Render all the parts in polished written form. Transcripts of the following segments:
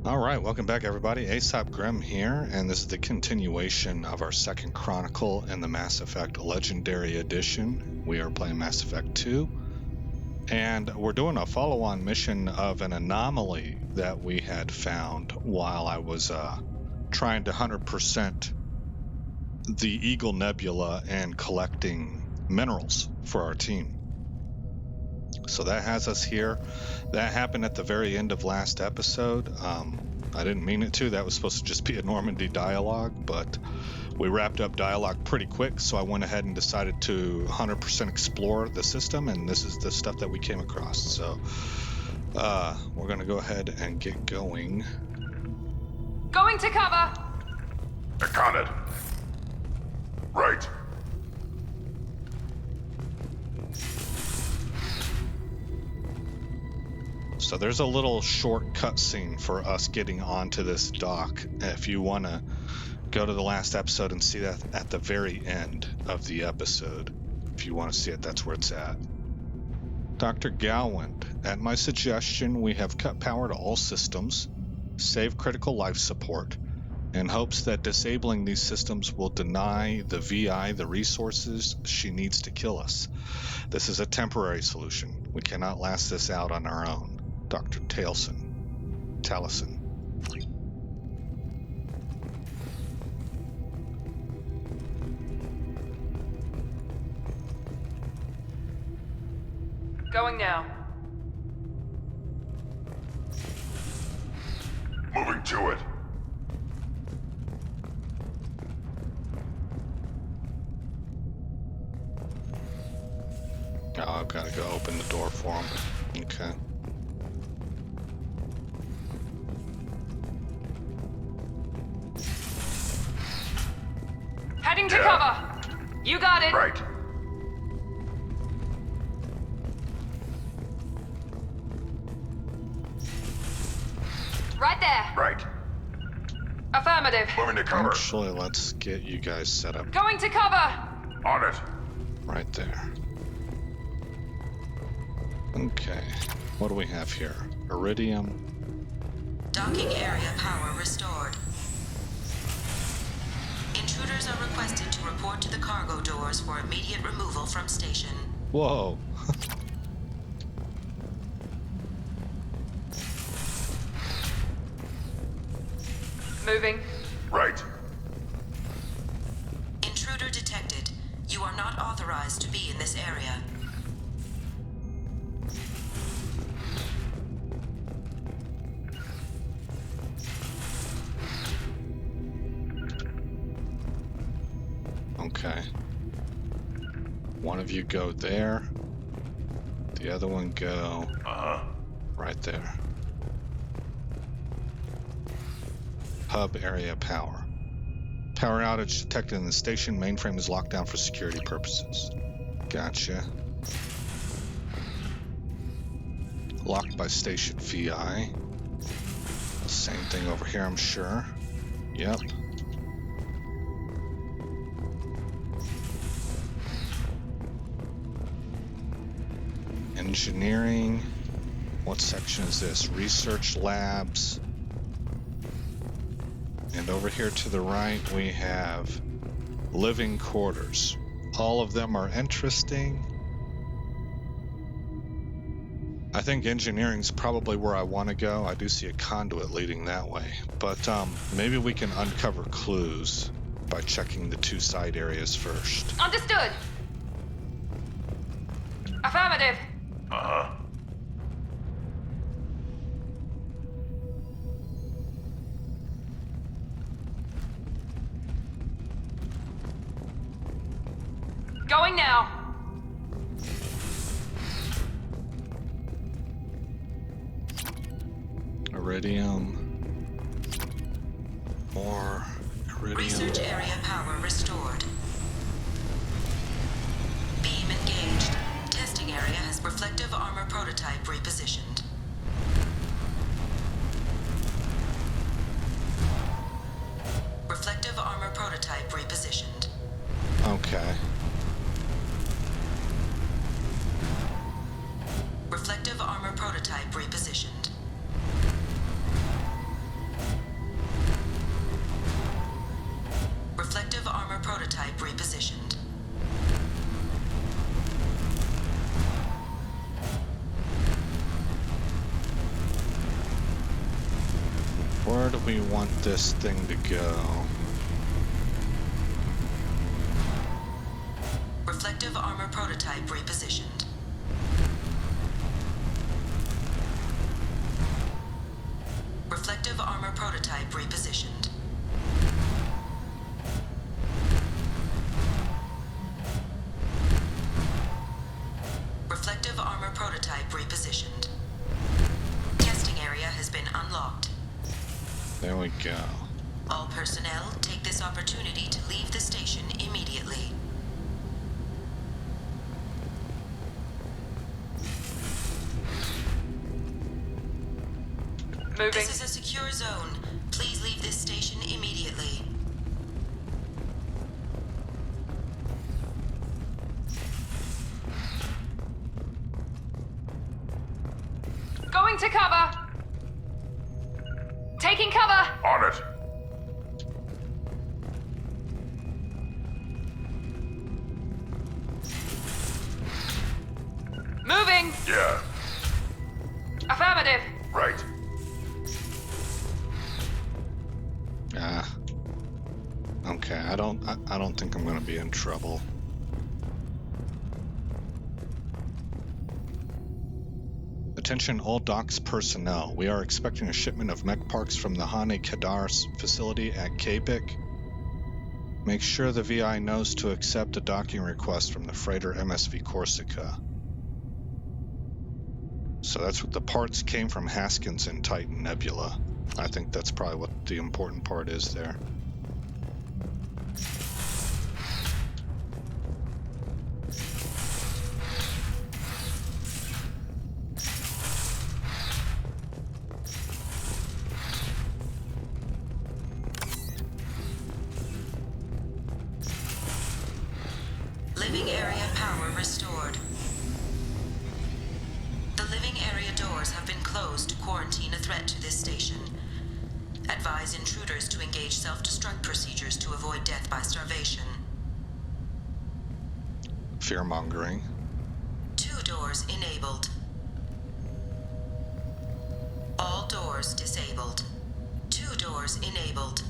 Alright, welcome back everybody. Aesop Grimm here, and this is the continuation of our second chronicle in the Mass Effect Legendary Edition. We are playing Mass Effect 2, and we're doing a follow-on mission of an anomaly that we had found while I was trying to 100% the Eagle Nebula and collecting minerals for our team. So that has us here. That happened at the very end of last episode. I didn't mean it to. That was supposed to just be a Normandy dialogue, but we wrapped up dialogue pretty quick, so I went ahead and decided to 100% explore the system, and this is the stuff that we came across. So we're going to go ahead and get going. Going to cover! Got it. Right. So there's a little short cutscene for us getting onto this dock. If you want to go to the last episode and see that at the very end of the episode. If you want to see it, that's where it's at. Dr. Galwind, at my suggestion, we have cut power to all systems, save critical life support, in hopes that disabling these systems will deny the VI the resources she needs to kill us. This is a temporary solution. We cannot last this out on our own. Dr. Taliesin. Going now. Moving to it. Oh, I've got to go open the door for him. Okay. Heading to cover! You got it! Right. Right there! Right. Affirmative. Moving to cover. Actually, let's get you guys set up Going to cover! On it. right there. Okay. What do we have here? Iridium. Docking area power restored. Intruders are requested to report to the cargo doors for immediate removal from station. Whoa. Moving. Right. Intruder detected. You are not authorized to be in this area. Okay. One of you go there. The other one go right there. Hub area power. Power outage detected in the station. Mainframe is locked down for security purposes. Gotcha. Locked by station VI. Same thing over here, I'm sure. Yep. Engineering. What section is this? Research labs. And over here to the right we have living quarters. All of them are interesting. I think engineering's probably where I want to go. I do see a conduit leading that way. But maybe we can uncover clues by checking the two side areas first. Understood. Affirmative. Going now. Iridium. More iridium. Research area power restored. Beam engaged. Testing area has reflective armor prototype repositioned. Reflective armor prototype repositioned. Okay. prototype repositioned. Where do we want this thing to go? Reflective armor prototype repositioned. Reflective armor prototype repositioned. Reflective armor prototype repositioned. Testing area has been unlocked. There we go. All personnel take this opportunity to leave the station immediately. Moving. This is a secure zone. Please leave this station immediately. Going to cover. Taking cover. On it. Moving. Yeah. Affirmative. Right. Okay, I don't think I'm gonna be in trouble. Attention all docks personnel. We are expecting a shipment of mech parts from the Hane Kadar facility at Kabik. Make sure the VI knows to accept a docking request from the freighter MSV Corsica. So that's what the parts came from Haskins and Titan Nebula. I think that's probably what the important part is there. Living area power restored. The living area doors have been closed to quarantine a threat to this station. Advise intruders to engage self-destruct procedures to avoid death by starvation. Fear-mongering. 2 doors enabled. All doors disabled. 2 doors enabled.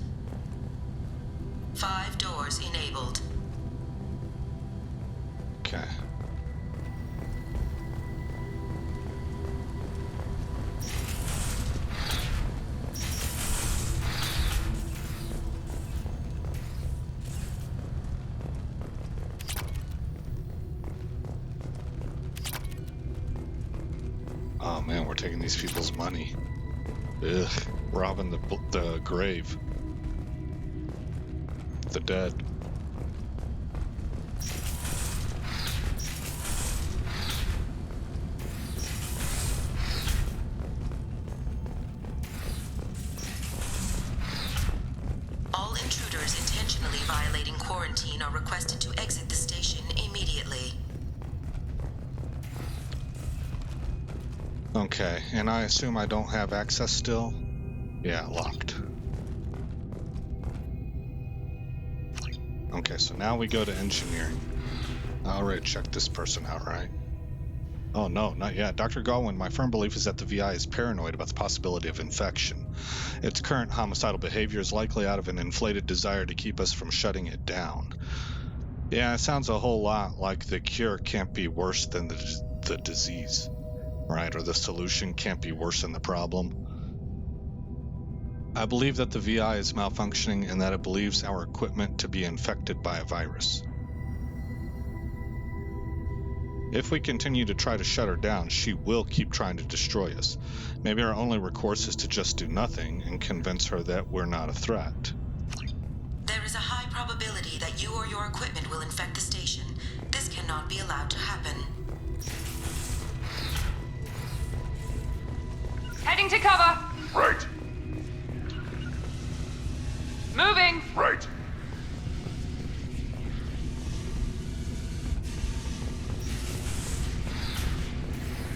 5 doors enabled. Okay. Oh man, we're taking these people's money. Ugh, robbing the grave. The dead. All intruders intentionally violating quarantine are requested to exit the station immediately. Okay, and I assume I don't have access still? Yeah, locked. Okay, so now we go to engineering. I already checked this person out, right? Oh no, not yet. Dr. Galwin, my firm belief is that the VI is paranoid about the possibility of infection. Its current homicidal behavior is likely out of an inflated desire to keep us from shutting it down. Yeah, it sounds a whole lot like the cure can't be worse than the disease, right? Or the solution can't be worse than the problem. I believe that the VI is malfunctioning and that it believes our equipment to be infected by a virus. If we continue to try to shut her down, she will keep trying to destroy us. Maybe our only recourse is to just do nothing and convince her that we're not a threat. There is a high probability that you or your equipment will infect the station. This cannot be allowed to happen. Heading to cover. Right. Moving. Right.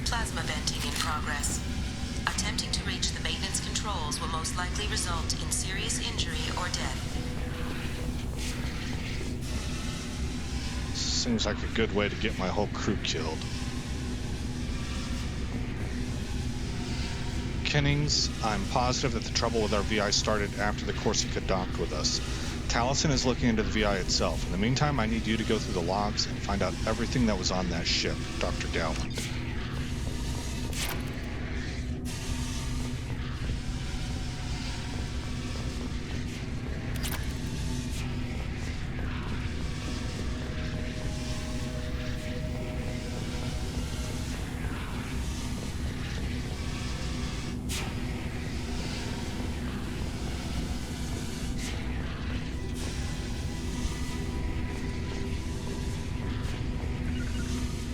Plasma venting in progress. Attempting to reach the maintenance controls will most likely result in serious injury or death. Seems like a good way to get my whole crew killed. Kennings, I'm positive that the trouble with our VI started after the Corsica docked with us. Taliesin is looking into the VI itself. In the meantime, I need you to go through the logs and find out everything that was on that ship, Dr. Dowland.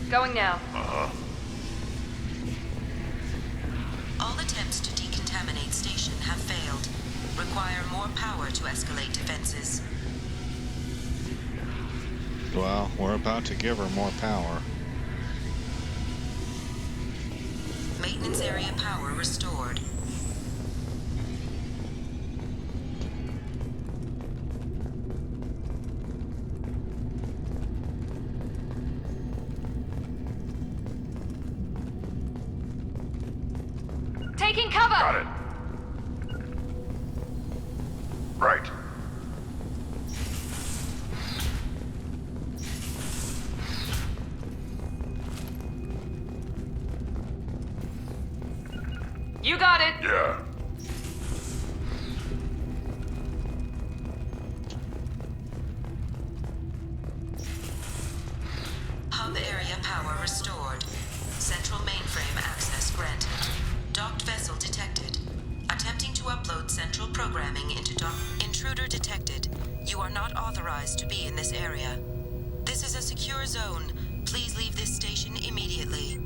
Going now. All attempts to decontaminate station have failed. Require more power to escalate defenses. Well, we're about to give her more power. Maintenance area power restored. Taking cover! Got it. Right. You got it! Yeah. Hub area power restored. Central mainframe access granted. Docked vessel detected. Attempting to upload central programming into dock. Intruder detected. You are not authorized to be in this area. This is a secure zone. Please leave this station immediately.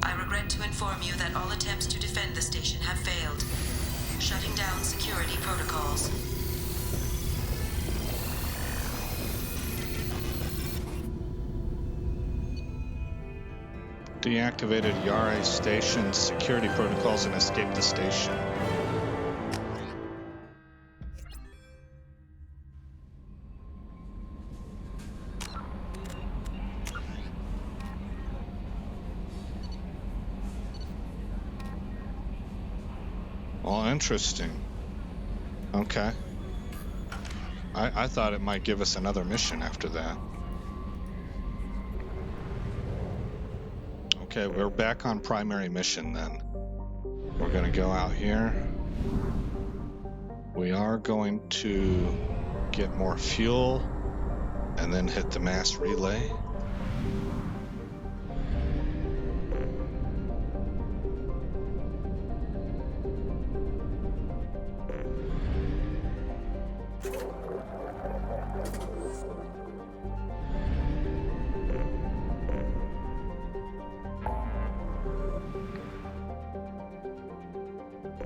I regret to inform you that all attempts to defend the station have failed. Shutting down security protocols. Deactivated Yare station security protocols and escaped the station. Well, interesting. Okay. I thought it might give us another mission after that. Okay, we're back on primary mission then. We're gonna go out here. We are going to get more fuel and then hit the mass relay.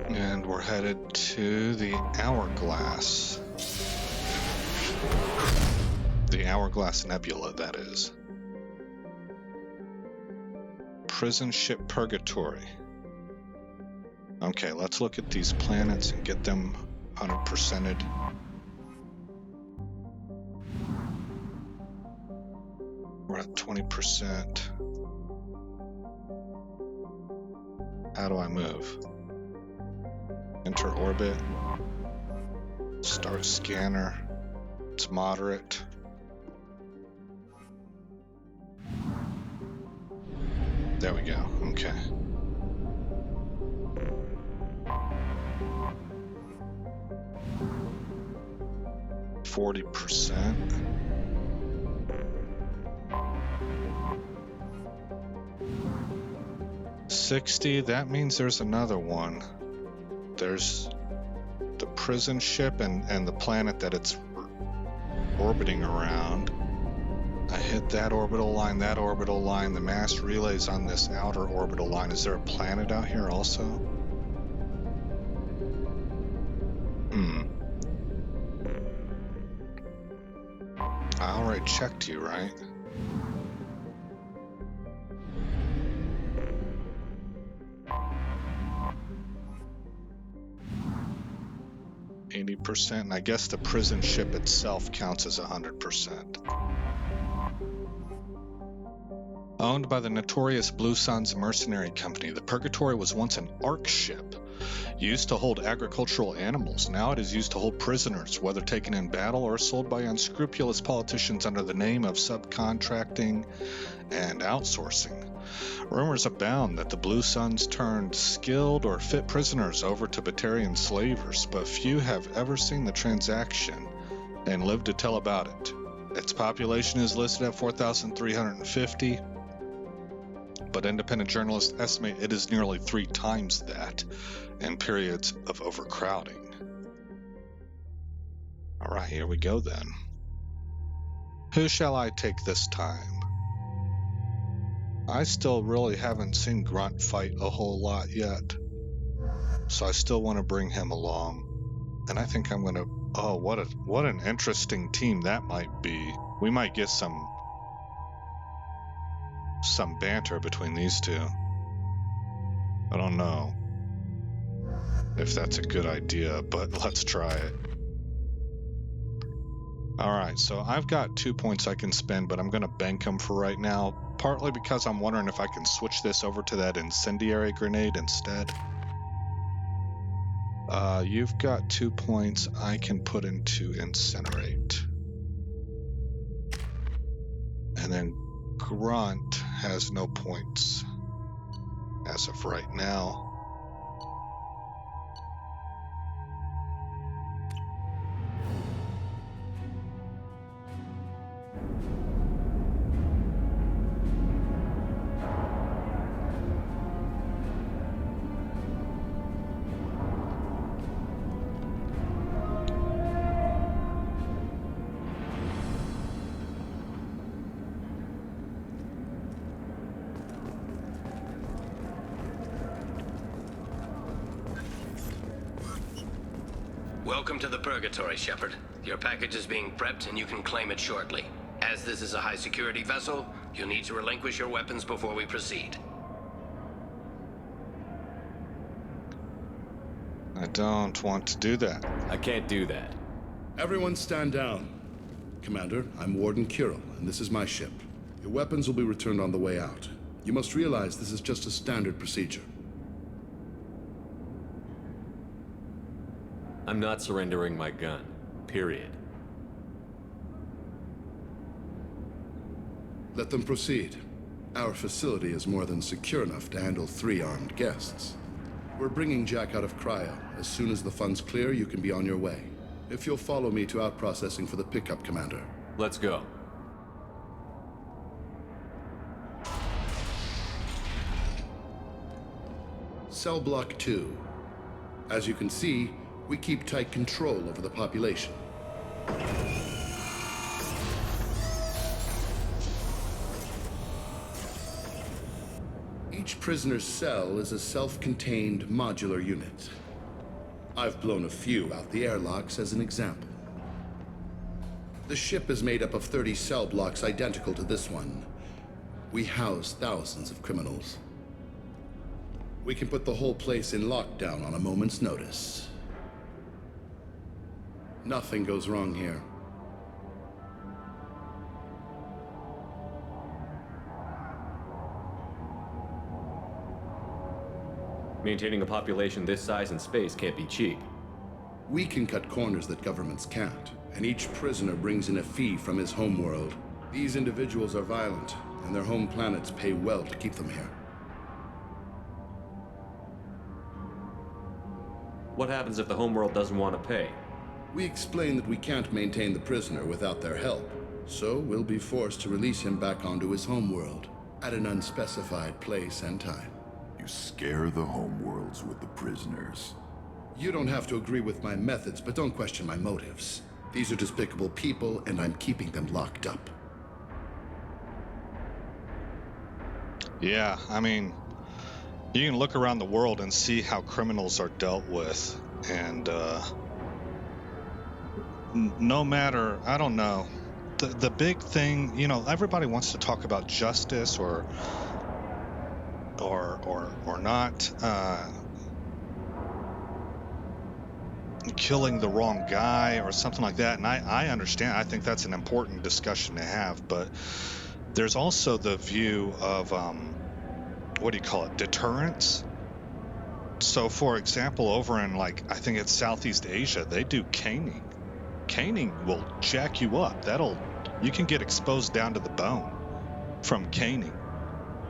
And we're headed to the Hourglass. The Hourglass Nebula, that is. Prison ship Purgatory. Okay, let's look at these planets and get them 100%ed. We're at 20%. How do I move? Enter orbit. Start scanner. It's moderate. There we go. Okay. %. 60, that means there's another one. There's the prison ship and the planet that it's orbiting around. I hit that orbital line, the mass relay's on this outer orbital line. Is there a planet out here also? I already checked you, right? 80%, and I guess the prison ship itself counts as 100%. Owned by the notorious Blue Suns mercenary company, the Purgatory was once an ARC ship used to hold agricultural animals. Now it is used to hold prisoners, whether taken in battle or sold by unscrupulous politicians under the name of subcontracting and outsourcing. Rumors abound that the Blue Suns turned skilled or fit prisoners over to Batarian slavers, but few have ever seen the transaction and lived to tell about it. Its population is listed at 4,350, but independent journalists estimate it is nearly 3 times that in periods of overcrowding. All right, here we go then. Who shall I take this time? I still really haven't seen Grunt fight a whole lot yet, so I still want to bring him along. And I think I'm gonna. Oh, what an interesting team that might be. We might get some banter between these two. I don't know if that's a good idea, but let's try it. Alright, so I've got 2 points I can spend, but I'm going to bank them for right now, partly because I'm wondering if I can switch this over to that incendiary grenade instead. You've got 2 points I can put into incinerate. And then Grunt has no points as of right now. Welcome to the Purgatory, Shepard. Your package is being prepped and you can claim it shortly. As this is a high-security vessel, you'll need to relinquish your weapons before we proceed. I don't want to do that. I can't do that. Everyone stand down. Commander, I'm Warden Kirill, and this is my ship. Your weapons will be returned on the way out. You must realize this is just a standard procedure. I'm not surrendering my gun. Period. Let them proceed. Our facility is more than secure enough to handle 3 armed guests. We're bringing Jack out of cryo. As soon as the funds clear, you can be on your way. If you'll follow me to out-processing for the pickup, Commander. Let's go. Cell Block 2. As you can see, we keep tight control over the population. Each prisoner's cell is a self-contained modular unit. I've blown a few out the airlocks as an example. The ship is made up of 30 cell blocks identical to this one. We house thousands of criminals. We can put the whole place in lockdown on a moment's notice. Nothing goes wrong here. Maintaining a population this size in space can't be cheap. We can cut corners that governments can't, and each prisoner brings in a fee from his homeworld. These individuals are violent, and their home planets pay well to keep them here. What happens if the homeworld doesn't want to pay? We explain that we can't maintain the prisoner without their help, so we'll be forced to release him back onto his homeworld at an unspecified place and time. You scare the homeworlds with the prisoners. You don't have to agree with my methods, but don't question my motives. These are despicable people, and I'm keeping them locked up. Yeah, I mean, you can look around the world and see how criminals are dealt with, and no matter, I don't know, the big thing, you know, everybody wants to talk about justice or not. killing the wrong guy or something like that. And I understand. I think that's an important discussion to have. But there's also the view of, what do you call it, deterrence. So, for example, over in, like, I think it's Southeast Asia, they do caning. Caning will jack you up. You can get exposed down to the bone from caning.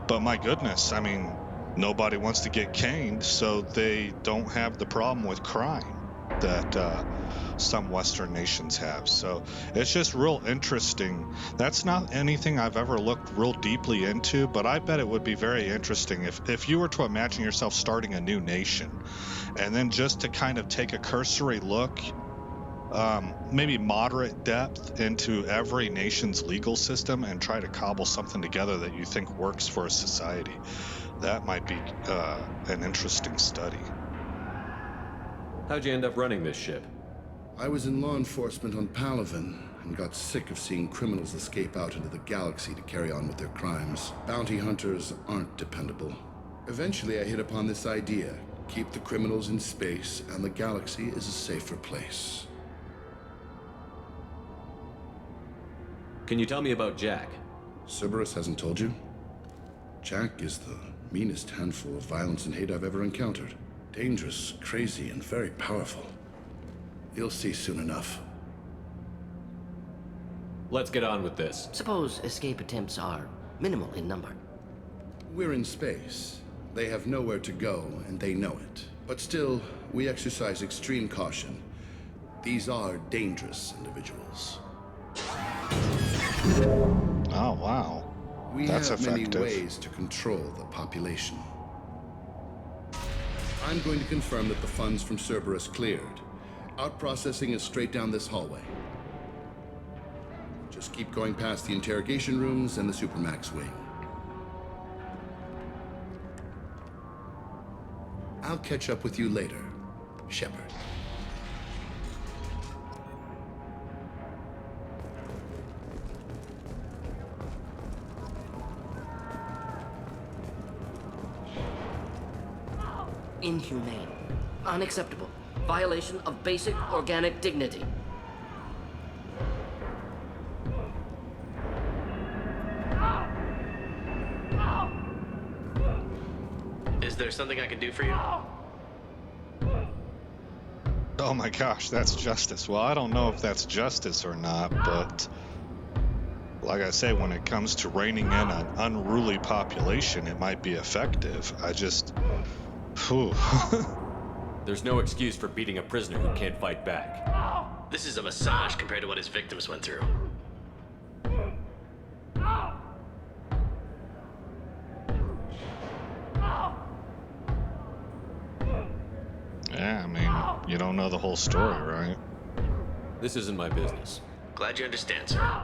But my goodness, I mean, nobody wants to get caned, so they don't have the problem with crime that some Western nations have. So it's just real interesting. That's not anything I've ever looked real deeply into, but I bet it would be very interesting if you were to imagine yourself starting a new nation, and then just to kind of take a cursory look, maybe moderate depth, into every nation's legal system and try to cobble something together that you think works for a society. That might be an interesting study. How'd you end up running this ship? I was in law enforcement on Palaven and got sick of seeing criminals escape out into the galaxy to carry on with their crimes. Bounty hunters aren't dependable. Eventually, I hit upon this idea. Keep the criminals in space, and the galaxy is a safer place. Can you tell me about Jack? Cerberus hasn't told you? Jack is the meanest handful of violence and hate I've ever encountered. Dangerous, crazy, and very powerful. You'll see soon enough. Let's get on with this. Suppose escape attempts are minimal in number. We're in space. They have nowhere to go, and they know it. But still, we exercise extreme caution. These are dangerous individuals. Oh, wow. We That's have effective. many ways to control the population. I'm going to confirm that the funds from Cerberus cleared. Out-processing is straight down this hallway. Just keep going past the interrogation rooms and the Supermax wing. I'll catch up with you later, Shepard. Inhumane. Unacceptable. Violation of basic organic dignity. Is there something I can do for you? Oh my gosh, that's justice. Well, I don't know if that's justice or not, but like I say, when it comes to reining in an unruly population, it might be effective. Whew. There's no excuse for beating a prisoner who can't fight back. This is a massage compared to what his victims went through. Yeah, I mean, you don't know the whole story, right? This isn't my business. Glad you understand, sir.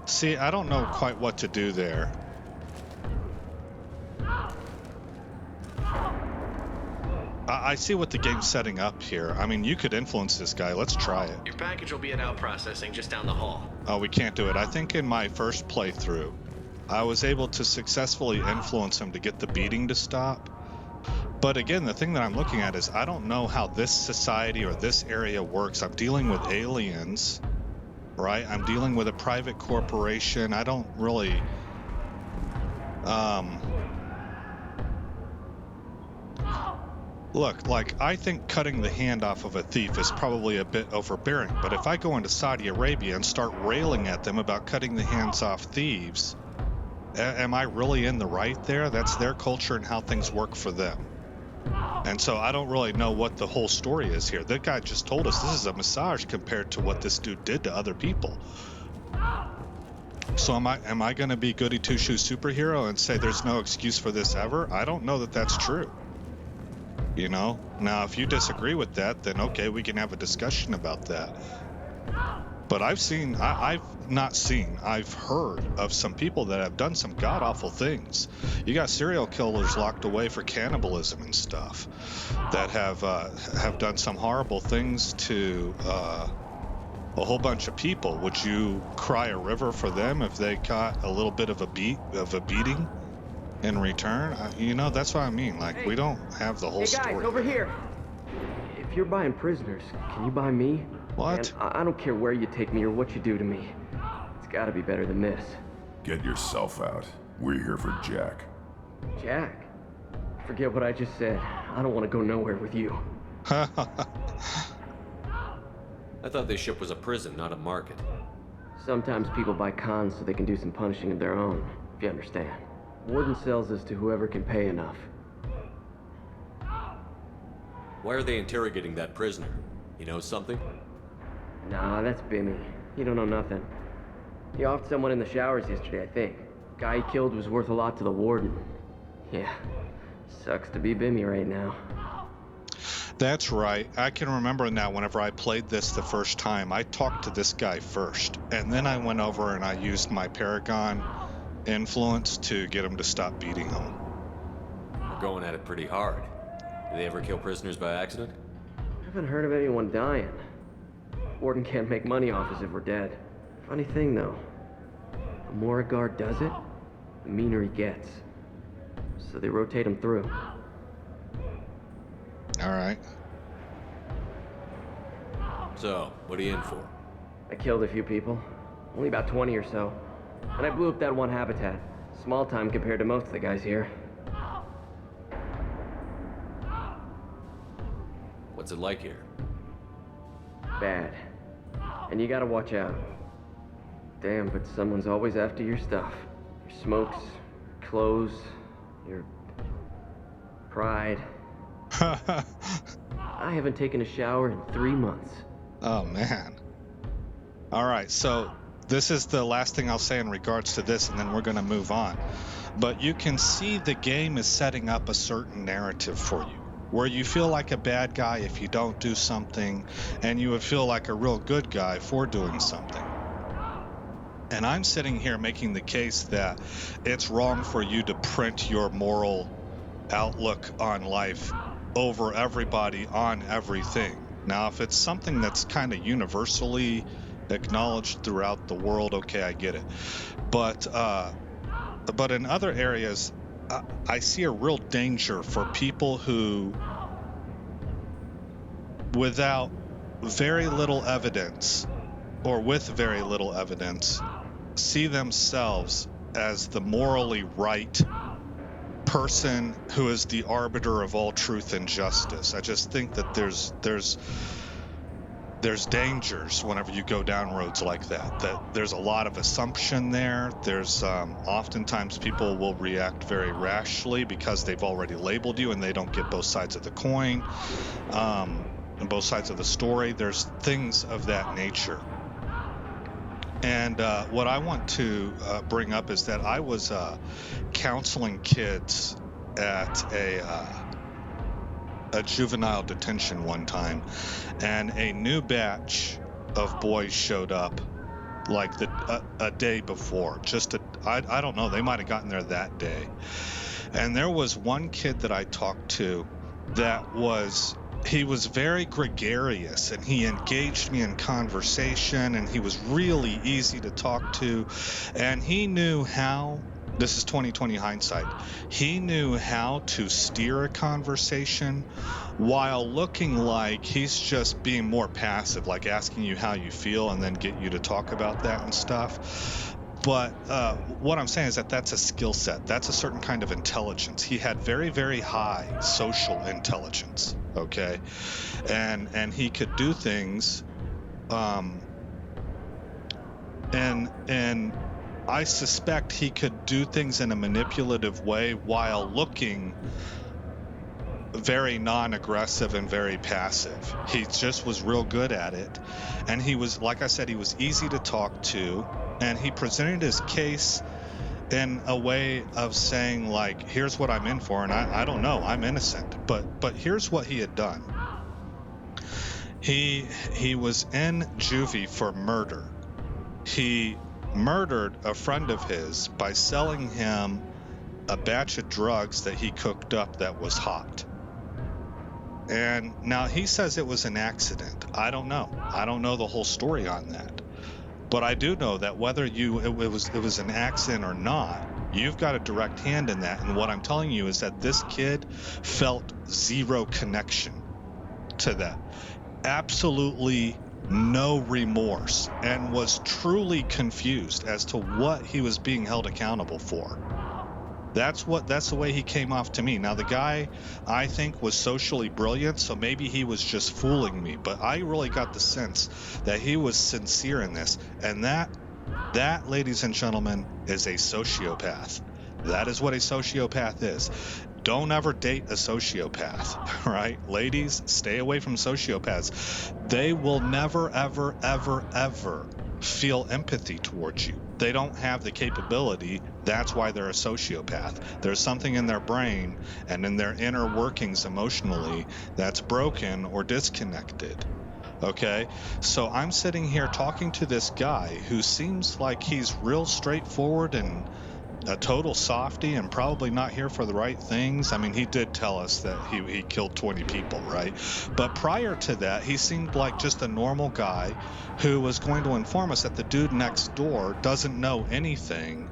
See, I don't know quite what to do there. I see what the game's setting up here. I mean, you could influence this guy. Let's try it. Your package will be at out processing just down the hall. Oh, we can't do it. I think in my first playthrough, I was able to successfully influence him to get the beating to stop. But again, the thing that I'm looking at is I don't know how this society or this area works. I'm dealing with aliens, right? I'm dealing with a private corporation. I don't really... Look, like, I think cutting the hand off of a thief is probably a bit overbearing, but if I go into Saudi Arabia and start railing at them about cutting the hands off thieves, am I really in the right there? That's their culture and how things work for them. And so I don't really know what the whole story is here. That guy just told us this is a massage compared to what this dude did to other people. So am I going to be goody two-shoes superhero and say there's no excuse for this ever? I don't know that that's true. You know? Now, if you disagree with that, then okay, we can have a discussion about that. But I've heard of some people that have done some god-awful things. You got serial killers locked away for cannibalism and stuff that have done some horrible things to a whole bunch of people. Would you cry a river for them if they got a little bit of a beating in return. That's what I mean. Like, we don't have the whole Hey story. guys, over here. If you're buying prisoners, can you buy me? What? Man, I don't care where you take me or what you do to me. It's gotta be better than this. Get yourself out. We're here for Jack. Jack? Forget what I just said. I don't want to go nowhere with you. I thought this ship was a prison, not a market. Sometimes people buy cons so they can do some punishing of their own, if you understand. Warden sells us to whoever can pay enough. Why are they interrogating that prisoner? You know something? Nah, that's Bimmy. He don't know nothing. He offed someone in the showers yesterday, I think. Guy he killed was worth a lot to the warden. Yeah, sucks to be Bimmy right now. That's right. I can remember now whenever I played this the first time, I talked to this guy first, and then I went over and I used my Paragon influence to get him to stop beating him. We're going at it pretty hard. Do they ever kill prisoners by accident? I haven't heard of anyone dying. Warden can't make money off us if we're dead. Funny thing though, the more a guard does it, the meaner he gets. So they rotate him through. All right. So, what are you in for? I killed a few people, only about 20 or so. And I blew up that one habitat. Small time compared to most of the guys here. What's it like here? Bad. And you gotta watch out. Damn, but someone's always after your stuff. Your smokes, clothes, your pride. I haven't taken a shower in 3 months. Oh, man. All right, so this is the last thing I'll say in regards to this, and then we're going to move on. But you can see the game is setting up a certain narrative for you, where you feel like a bad guy if you don't do something, and you would feel like a real good guy for doing something. And I'm sitting here making the case that it's wrong for you to print your moral outlook on life over everybody on everything. Now, if it's something that's kind of universally acknowledged throughout the world, okay, I get it. But in other areas, I see a real danger for people who, without very little evidence, or with very little evidence, see themselves as the morally right person who is the arbiter of all truth and justice. I just think that there's dangers whenever you go down roads like that there's a lot of assumption there. There's oftentimes people will react very rashly because they've already labeled you and they don't get both sides of the coin, and both sides of the story. There's things of that nature. And what I want to bring up is that I was counseling kids at a juvenile detention one time, and a new batch of boys showed up like a day before. I don't know, they might have gotten there that day. And there was one kid that I talked to that he was very gregarious, and he engaged me in conversation, and he was really easy to talk to, and he knew how, this is 2020 hindsight, he knew how to steer a conversation while looking like he's just being more passive, like asking you how you feel and then get you to talk about that and stuff. But what I'm saying is that that's a skill set. That's a certain kind of intelligence. He had very, very high social intelligence, okay? And he could do things, and I suspect he could do things in a manipulative way while looking very non-aggressive and very passive. He just was real good at it. And he was, like I said, he was easy to talk to, and he presented his case in a way of saying, like, here's what I'm in for, and I don't know, I'm innocent, but here's what he had done. He was in juvie for murder. He murdered a friend of his by selling him a batch of drugs that he cooked up that was hot. And now he says it was an accident. I don't know. I don't know the whole story on that. But I do know that whether it was an accident or not, You've got a direct hand in that. And what I'm telling you is that this kid felt zero connection to that. Absolutely no remorse, and was truly confused as to what he was being held accountable for. That's the way he came off to me. Now, the guy, I think, was socially brilliant, so maybe he was just fooling me, but I really got the sense that he was sincere in this. And that, ladies and gentlemen, is a sociopath. That is what a sociopath is. Don't ever date a sociopath, right? Ladies, stay away from sociopaths. They will never, ever, ever, ever feel empathy towards you. They don't have the capability. That's why they're a sociopath. There's something in their brain and in their inner workings emotionally that's broken or disconnected. Okay, so I'm sitting here talking to this guy who seems like he's real straightforward and a total softy and probably not here for the right things. I mean, he did tell us that he killed 20 people, right? But prior to that, he seemed like just a normal guy who was going to inform us that the dude next door doesn't know anything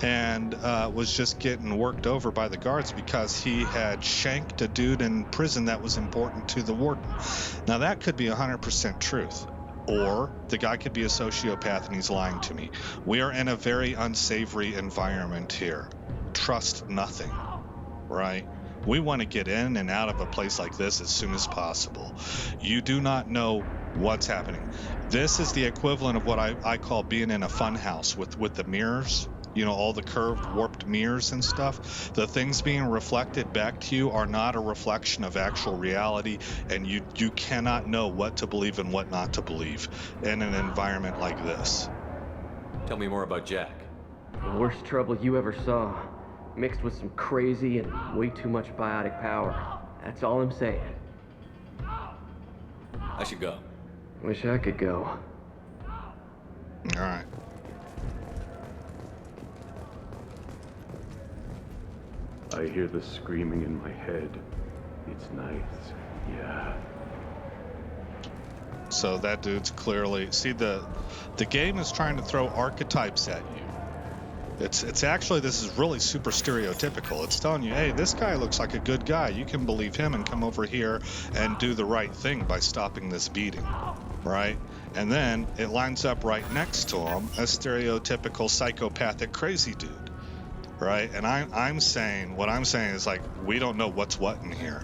and was just getting worked over by the guards because he had shanked a dude in prison that was important to the warden. Now, that could be 100% truth. Or the guy could be a sociopath and he's lying to me. We are in a very unsavory environment here. Trust nothing, right? We want to get in and out of a place like this as soon as possible. You do not know what's happening. This is the equivalent of what I call being in a fun house with the mirrors. You know, all the curved, warped mirrors and stuff. The things being reflected back to you are not a reflection of actual reality, and you cannot know what to believe and what not to believe in an environment like this. Tell me more about Jack. The worst trouble you ever saw, mixed with some crazy and way too much biotic power. That's all I'm saying. I should go. Wish I could go. All right. I hear the screaming in my head. It's nice, yeah. So that dude's clearly... See, the game is trying to throw archetypes at you. It's actually, this is really super stereotypical. It's telling you, hey, this guy looks like a good guy. You can believe him and come over here and do the right thing by stopping this beating, right? And then it lines up right next to him, a stereotypical psychopathic crazy dude. Right, and I'm saying, what I'm saying is, like, we don't know what's what in here.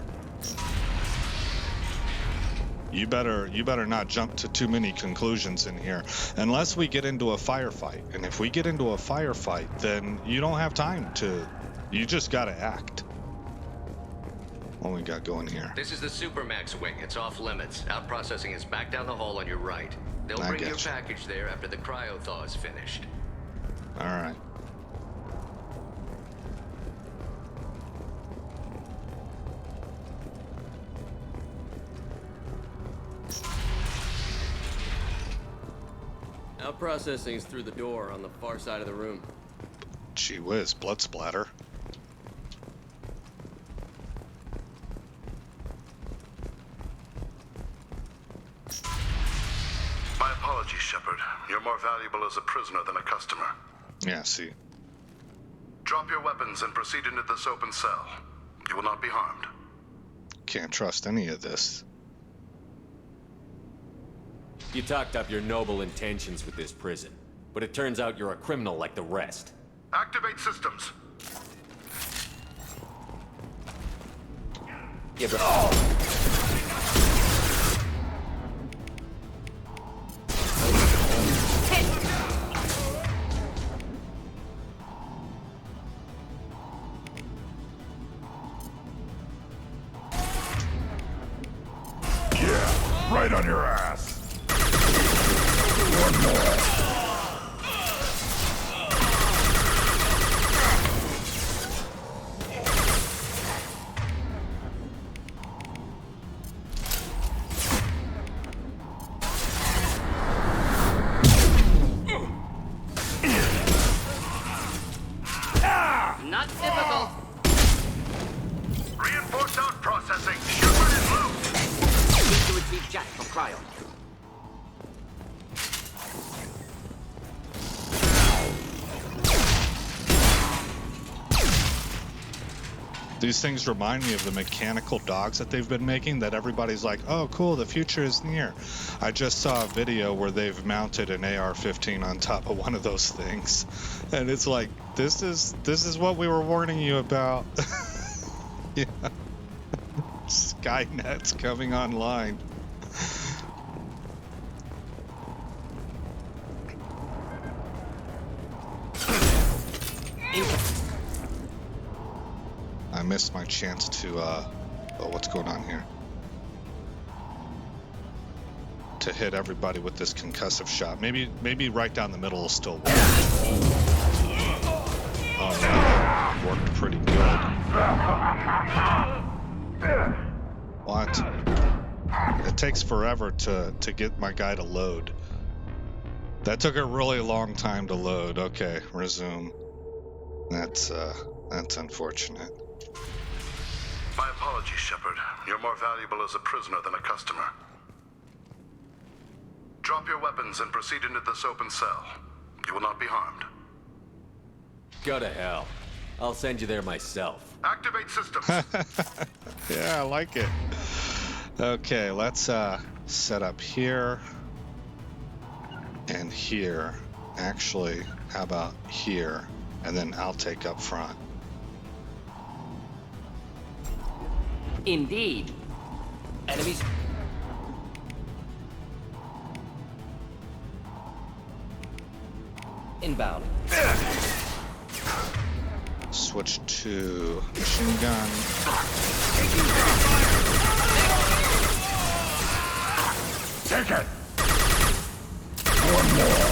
You better not jump to too many conclusions in here, unless we get into a firefight. And if we get into a firefight, then you don't have time to. You just gotta act. What we got going here? This is the Supermax wing. It's off limits. Out processing is back down the hall on your right. They'll bring your package there after the cryo thaw is finished. All right. Out processing is through the door on the far side of the room. Gee whiz, blood splatter. My apologies, Shepard. You're more valuable as a prisoner than a customer. Yeah, see. Drop your weapons and proceed into this open cell. You will not be harmed. Can't trust any of this. You talked up your noble intentions with this prison, but it turns out you're a criminal like the rest. Activate systems. Yeah, but... Yeah, right on your ass. One more. Not typical. Reinforced out processing. Shepard is loose. Need to retrieve Jack from cryo. These things remind me of the mechanical dogs that they've been making that everybody's like, oh, cool, the future is near. I just saw a video where they've mounted an AR-15 on top of one of those things. And it's like, this is what we were warning you about. Yeah. Skynet's coming online. I missed my chance to, oh, what's going on here? To hit everybody with this concussive shot. Maybe right down the middle will still work. Oh, yeah, that worked pretty good. What? It takes forever to get my guy to load. That took a really long time to load. Okay, resume. That's unfortunate. My apologies, Shepard. You're more valuable as a prisoner than a customer. Drop your weapons and proceed into this open cell. You will not be harmed. Go to hell. I'll send you there myself. Activate systems. Yeah, I like it. Okay, let's set up here and here. Actually, how about here? And then I'll take up front. Indeed. Enemies. Inbound. Switch to machine gun. Take it! One more.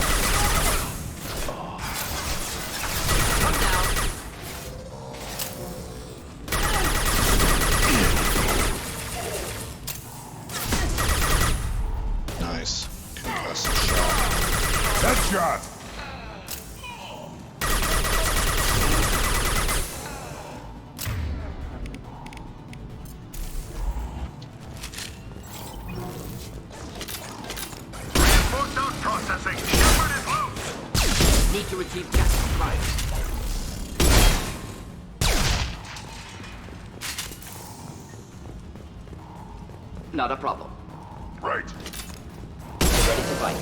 Nice. Concussive shot. Headshot! Processing. Shepard is loose. Need to retrieve gas from cryo. Not a problem. Right. Ready to fight.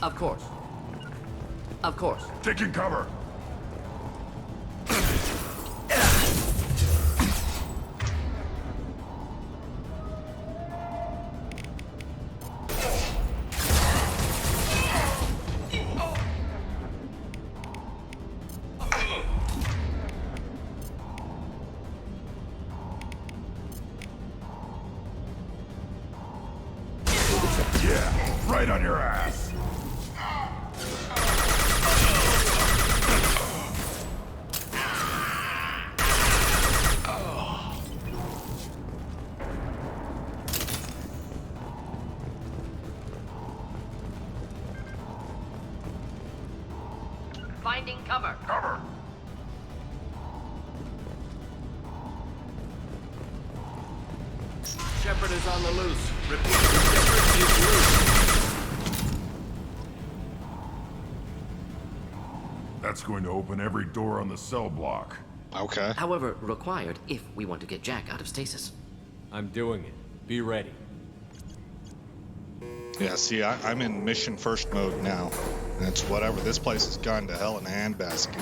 Of course. Of course. Taking cover. Yeah, right on your ass. Finding cover. Cover. Shepard is on the loose. Repeat, Shepard is loose. That's going to open every door on the cell block. Okay. However, required if we want to get Jack out of stasis. I'm doing it. Be ready. Yeah, see, I'm in mission first mode now. And it's whatever. This place has gone to hell in a handbasket.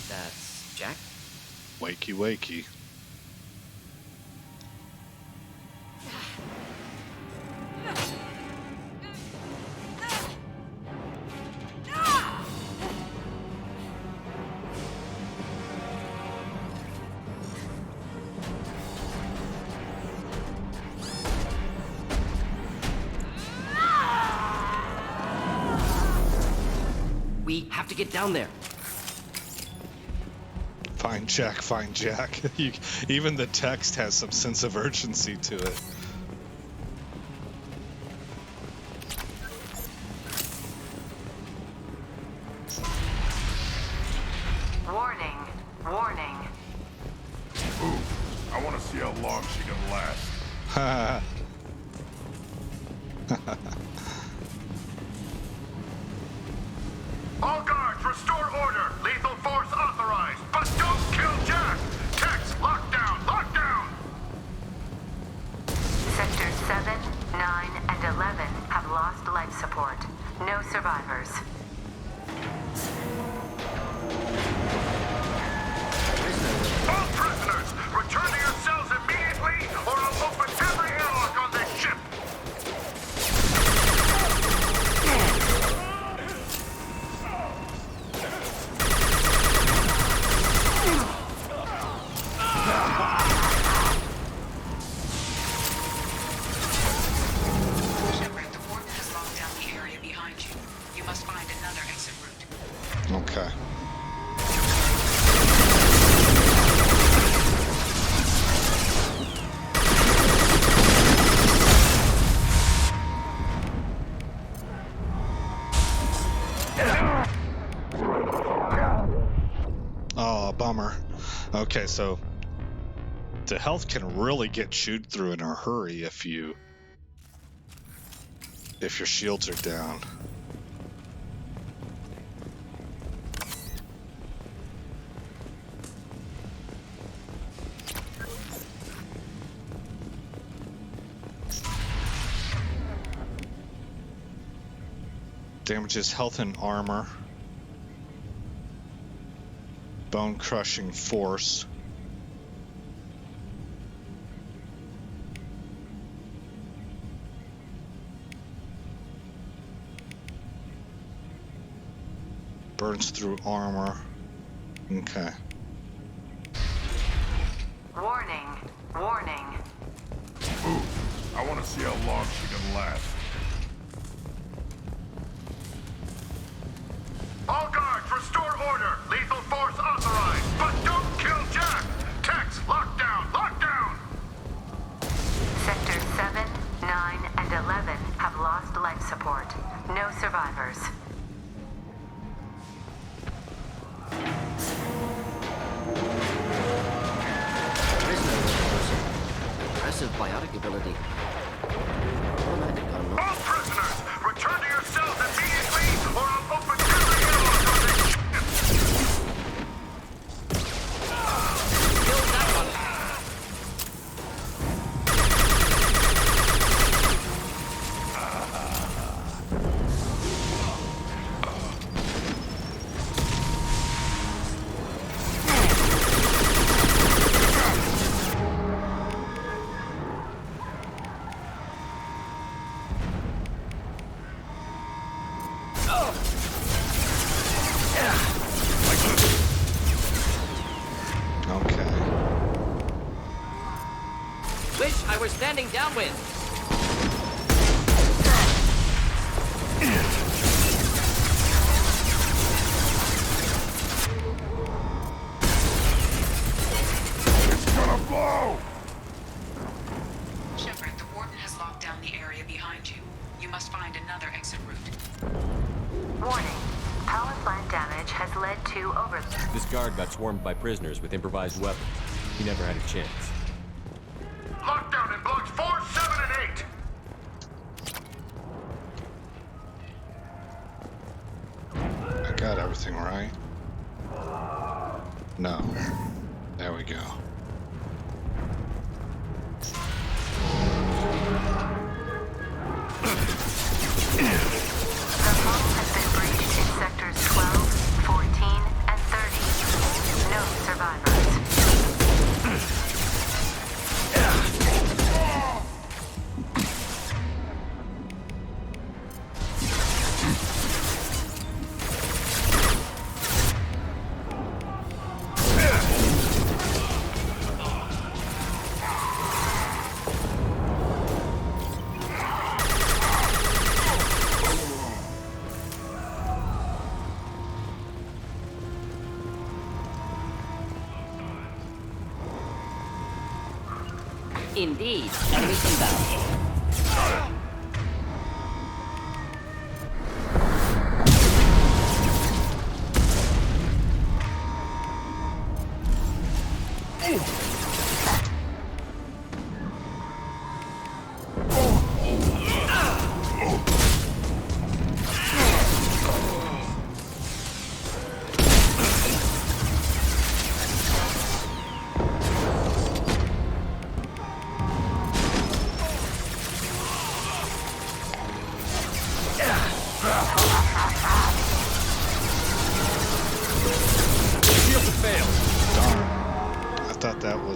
That's Jack? Wakey, wakey. We have to get down there. Find Jack, find Jack. Even the text has some sense of urgency to it. gonna last. Ha. All guards, restore order. Lethal force authorized, but don't kill Jack. Tex, lockdown, lockdown. Sectors 7, 9, and 11 have lost life support. No survivors. All prisoners, return to your cells immediately, or I'll open every airlock on this ship. Shepard, the warden has locked down the area behind you. You must find another exit route. Okay. Oh, bummer. Okay, so the health can really get chewed through in a hurry if your shields are down. Damages health and armor. Bone crushing force. Burns through armor. Okay. Warning. Warning. Ooh, I want to see how long she can last. All guards, restore order. Lethal force authorized, but don't kill Jack. Tex, lockdown, lockdown. Sectors 7, 9, and 11 have lost life support. No survivors. Impressive biotic ability. Automatic unlock. All prisoners, return to your cells immediately, or I'll open every airlock on this ship. Okay. Wish I were standing downwind. It's gonna blow! Shepard, the warden has locked down the area behind you. You must find another exit route. Warning. Power plant damage has led to over... This guard got swarmed by prisoners with improvised weapons. He never had a chance. Lockdown in blocks 4, 7, and 8. I got everything right. No. There we go. The hull has been breached in sectors 12, 14, and 30. No survivors. Indeed. Enemy inbound.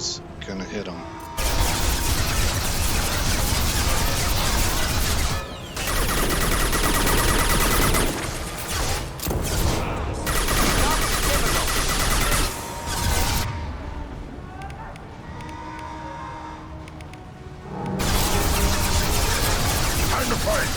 was gonna hit him. Time to fight!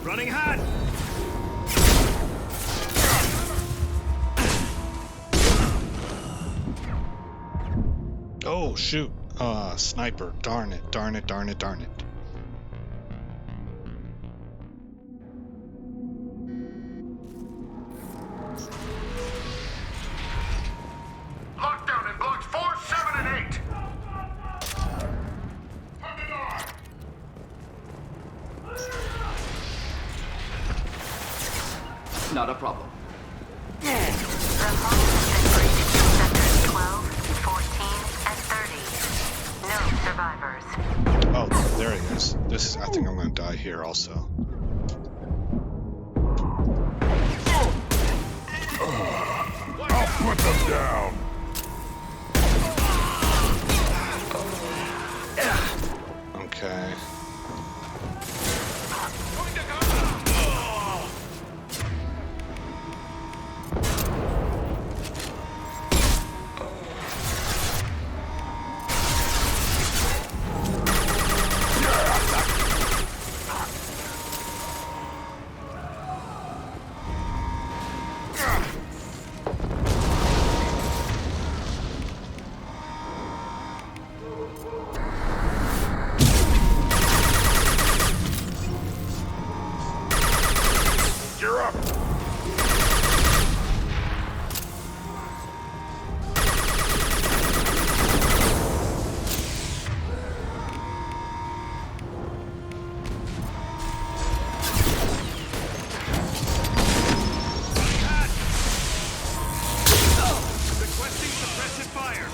Running hot! Oh, shoot. Sniper. Darn it, darn it, darn it, darn it. Lockdown in blocks 4, 7, and 8! Not a problem. The hull has breached sectors 12, 14, and 30. No survivors. Oh, there he is. This is, I think I'm gonna die here also. I'll put them down! Okay. You're up! Requesting suppressive fire.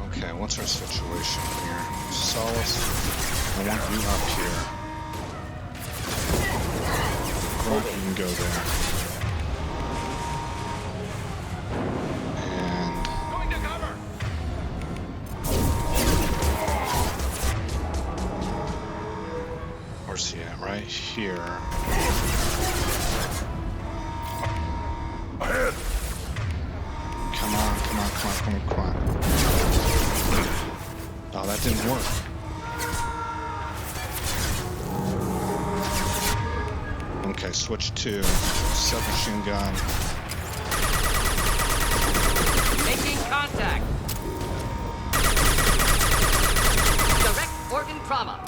Okay, what's our situation here? Solace, I want you up here. Grunt, you can go there. And Going to cover. where's he at? Right here. Ahead! Come on, come on, come on, come on, come on. Oh, that didn't work. Okay, switch to submachine gun. Making contact. Direct organ trauma.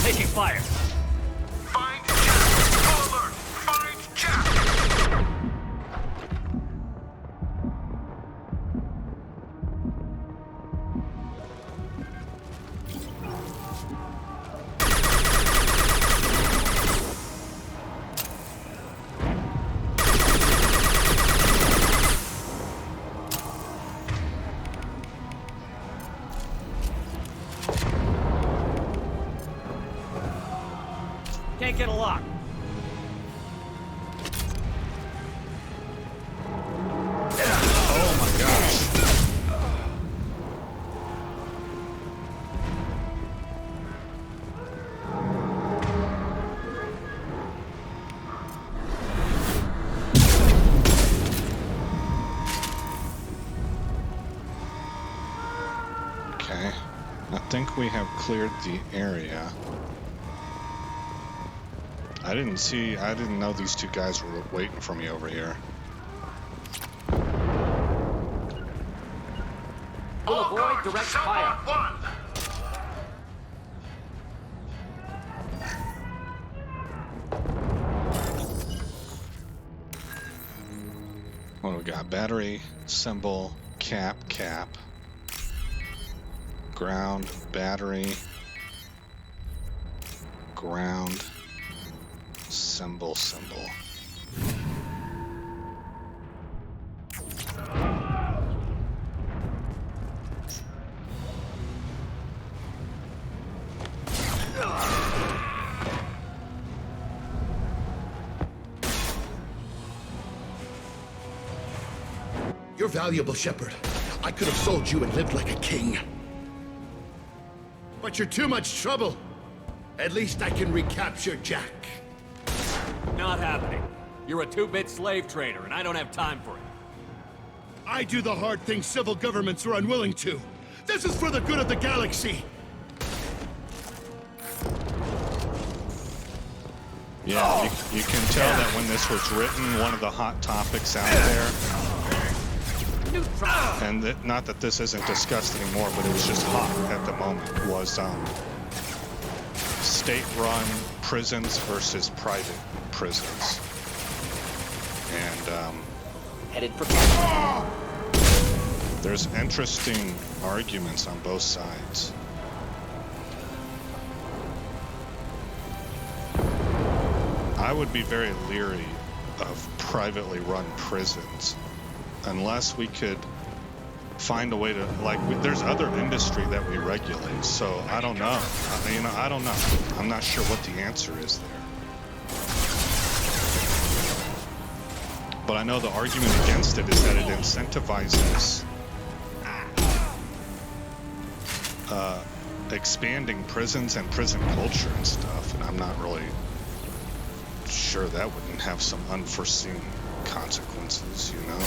Taking fire. Find Jack! Full alert! Find Jack! Can't get a lock. Oh my gosh. I think we have cleared the area. I didn't know these two guys were waiting for me over here. We'll avoid direct fire. What do we got? Battery, symbol, cap, ground, battery, ground, symbol. You're valuable, Shepard. I could have sold you and lived like a king. But you're too much trouble. At least I can recapture Jack. Not happening. You're a two-bit slave trader, and I don't have time for it. I do the hard things civil governments are unwilling to. This is for the good of the galaxy. Yeah, you can tell that when this was written, one of the hot topics out there, and not that this isn't discussed anymore, but it was just hot at the moment, was state-run prisons versus private prisons. And Headed for there's interesting arguments on both sides. I would be very leery of privately run prisons unless we could find a way to, there's other industry that we regulate, so I don't know. I don't know. I'm not sure what the answer is there. But I know the argument against it is that it incentivizes expanding prisons and prison culture and stuff, and I'm not really sure that wouldn't have some unforeseen consequences, you know?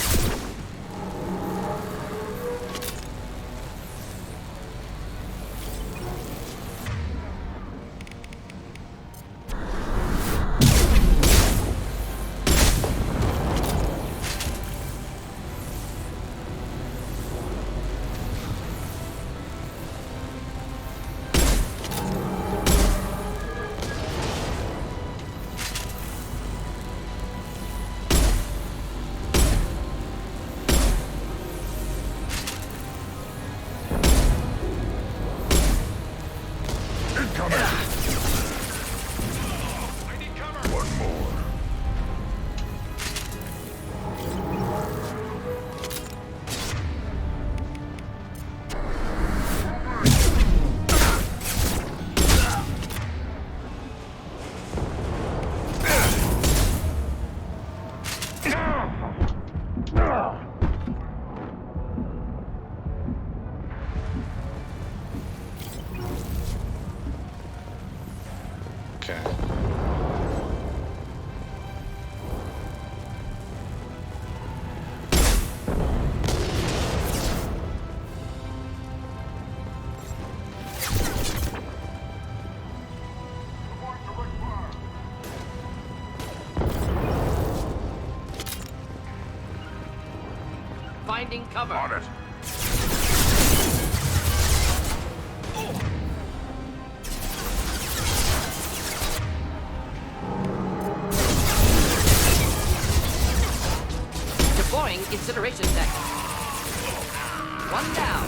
Finding cover. On it. Deploying incineration deck. One down.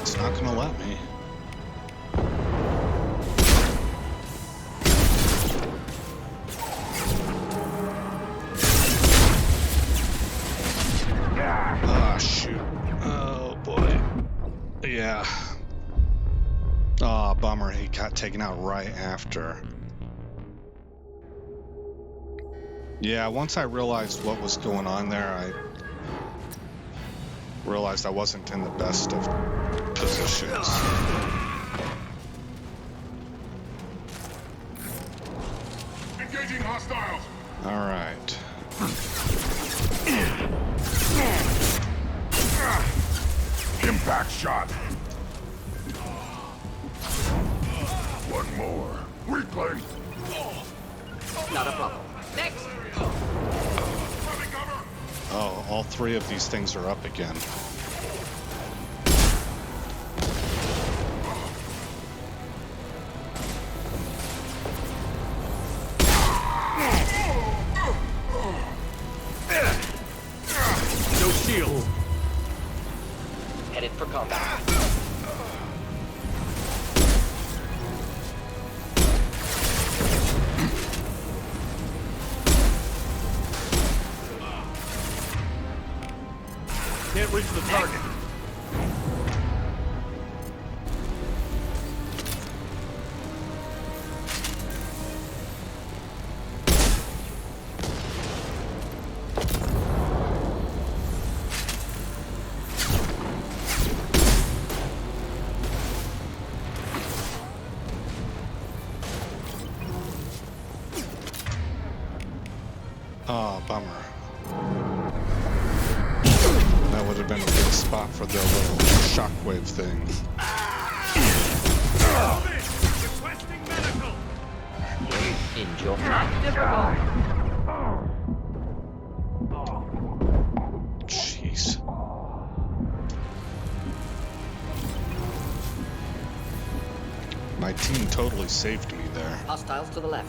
It's not gonna let me. Ah, shoot. Oh, boy. Yeah. Oh, bummer. He got taken out right after. Yeah, once I realized what was going on there, I realized I wasn't in the best of positions. Engaging hostiles. All right. Impact shot. One more. Weak link. Not a problem. Next! Oh, all three of these things are up again. No shield. Headed for combat. Can't reach the target. Oh, bummer. That would have been a good spot for the little shockwave thing. Requesting medical. Enjoy. Jeez. My team totally saved me there. Hostiles to the left.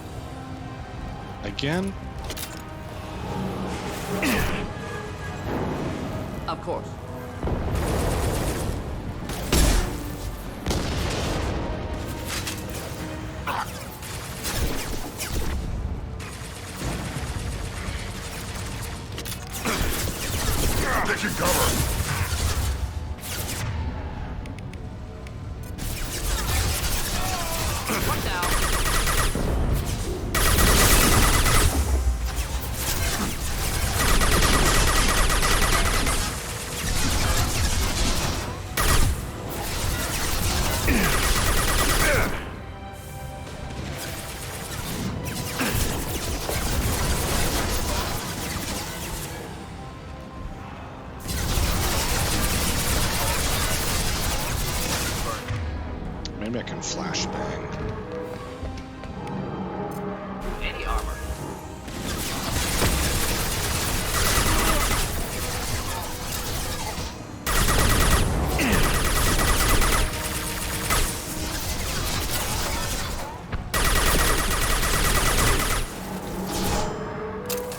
Again? Of course. Taking cover. One down. Maybe I can flashbang. Any armor.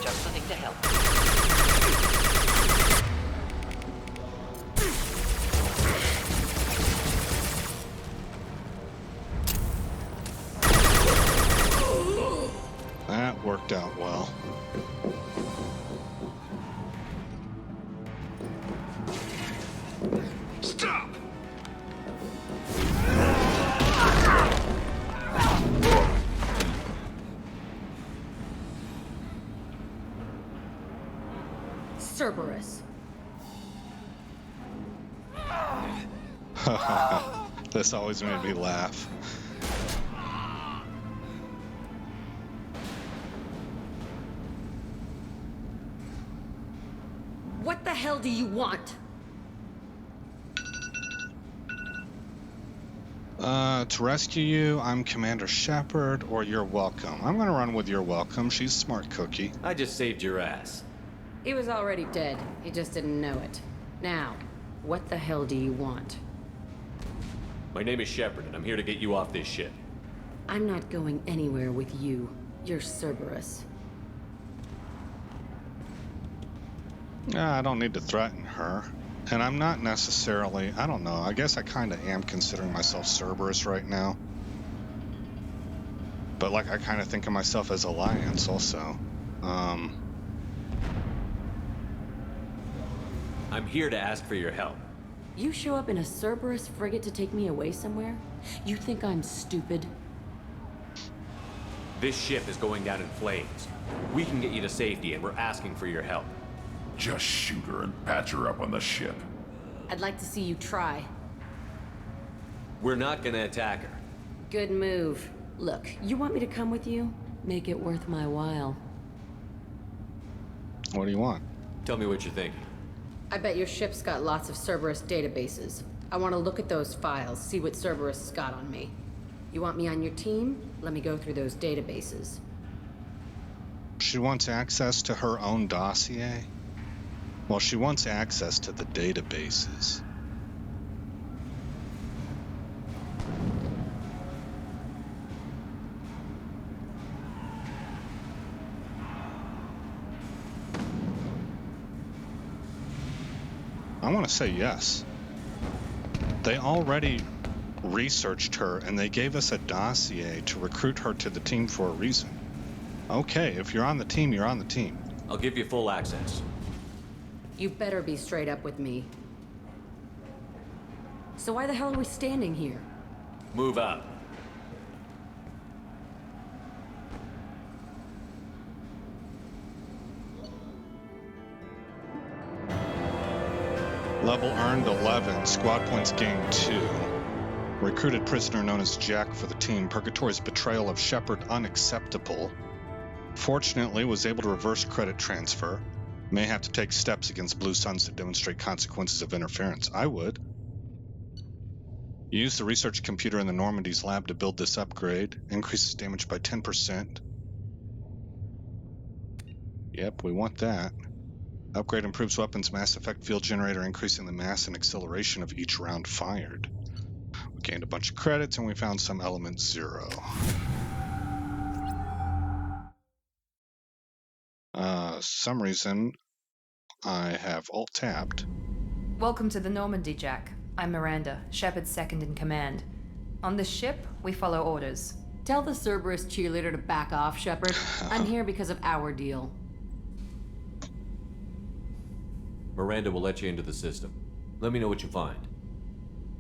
Just something to help. That worked out well. Stop. Cerberus. This always made me laugh. What the hell do you want? To rescue you, I'm Commander Shepard, or you're welcome. I'm gonna run with you're welcome. She's a smart cookie. I just saved your ass. He was already dead. He just didn't know it. Now, what the hell do you want? My name is Shepard, and I'm here to get you off this ship. I'm not going anywhere with you. You're Cerberus. I don't need to threaten her. And I'm not necessarily, I don't know, I guess I kind of am considering myself Cerberus right now. But like, I kind of think of myself as Alliance also. I'm here to ask for your help. You show up in a Cerberus frigate to take me away somewhere? You think I'm stupid? This ship is going down in flames. We can get you to safety, and we're asking for your help. Just shoot her and patch her up on the ship. I'd like to see you try. We're not gonna attack her. Good move. Look, you want me to come with you? Make it worth my while. What do you want? Tell me what you're thinking. I bet your ship's got lots of Cerberus databases. I want to look at those files, see what Cerberus has got on me. You want me on your team? Let me go through those databases. She wants access to her own dossier? Well, she wants access to the databases. I want to say yes. They already researched her and they gave us a dossier to recruit her to the team for a reason. Okay, if you're on the team, you're on the team. I'll give you full access. You better be straight up with me. So why the hell are we standing here? Move up. Level earned 11, squad points gained 2. Recruited prisoner known as Jack for the team. Purgatory's betrayal of Shepard unacceptable. Fortunately, was able to reverse credit transfer. May have to take steps against Blue Suns to demonstrate consequences of interference. I would. Use the research computer in the Normandy's lab to build this upgrade. Increases damage by 10%. Yep, we want that. Upgrade improves weapons mass effect field generator, increasing the mass and acceleration of each round fired. We gained a bunch of credits and we found some element 0. Some reason I have alt tabbed. Welcome to the Normandy, Jack. I'm Miranda, Shepard's second in command. On this ship, we follow orders. Tell the Cerberus cheerleader to back off, Shepard. I'm here because of our deal. Miranda will let you into the system. Let me know what you find.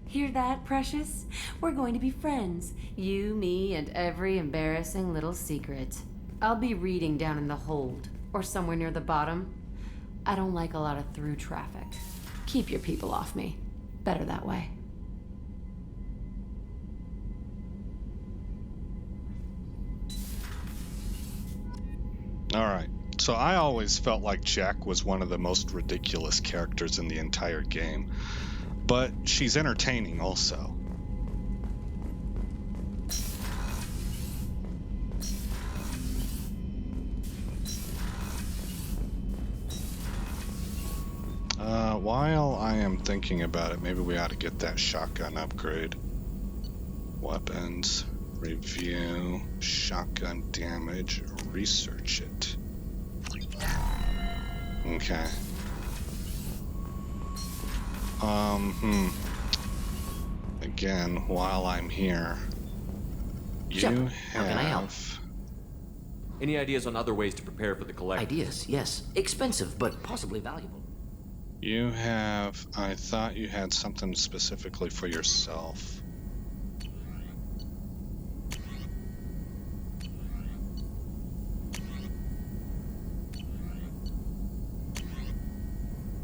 Hear that, Precious? We're going to be friends. You, me, and every embarrassing little secret. I'll be reading down in the hold, or somewhere near the bottom. I don't like a lot of through traffic. Keep your people off me. Better that way. All right. So I always felt like Jack was one of the most ridiculous characters in the entire game. But she's entertaining also. While I am thinking about it, maybe we ought to get that shotgun upgrade. Weapons, review, shotgun damage, research it. Okay. Again, while I'm here, you how can I help? Any ideas on other ways to prepare for the collection? Ideas, yes. Expensive, but possibly valuable. You have... I thought you had something specifically for yourself.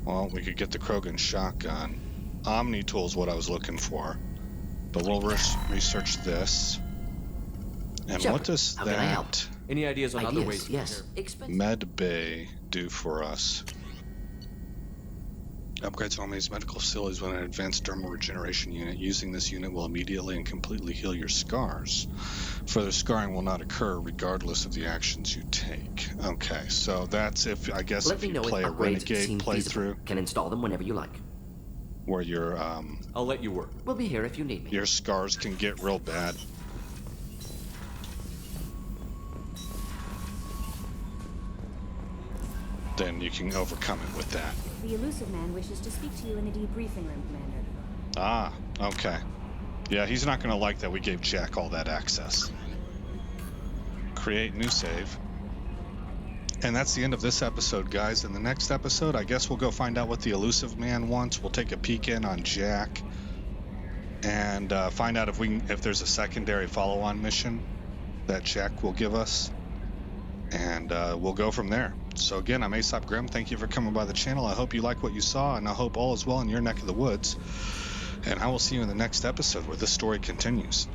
Well, we could get the Krogan shotgun. Omni tool is what I was looking for. But we'll research this. And Shepard, what does how can I help? that Any ideas on other ways? Yes. Expensive. med bay do for us? Upgrades Normandy's medical facilities with an advanced dermal regeneration unit. Using this unit will immediately and completely heal your scars. Further scarring will not occur regardless of the actions you take. Okay, so that's if, I guess, if you play a Renegade playthrough. Can install them whenever you like. Where your, I'll let you work. We'll be here if you need me. your scars can get real bad. Then you can overcome it with that. The elusive man wishes to speak to you in the debriefing room, Commander. Ah, okay. Yeah, he's not going to like that we gave Jack all that access. Create new save. And that's the end of this episode, guys. In the next episode, I guess we'll go find out what the elusive man wants. We'll take a peek in on Jack and find out if there's a secondary follow-on mission that Jack will give us. And we'll go from there. So again, I'm Aesop Grimm. Thank you for coming by the channel. I hope you like what you saw, and I hope all is well in your neck of the woods. And I will see you in the next episode where this story continues.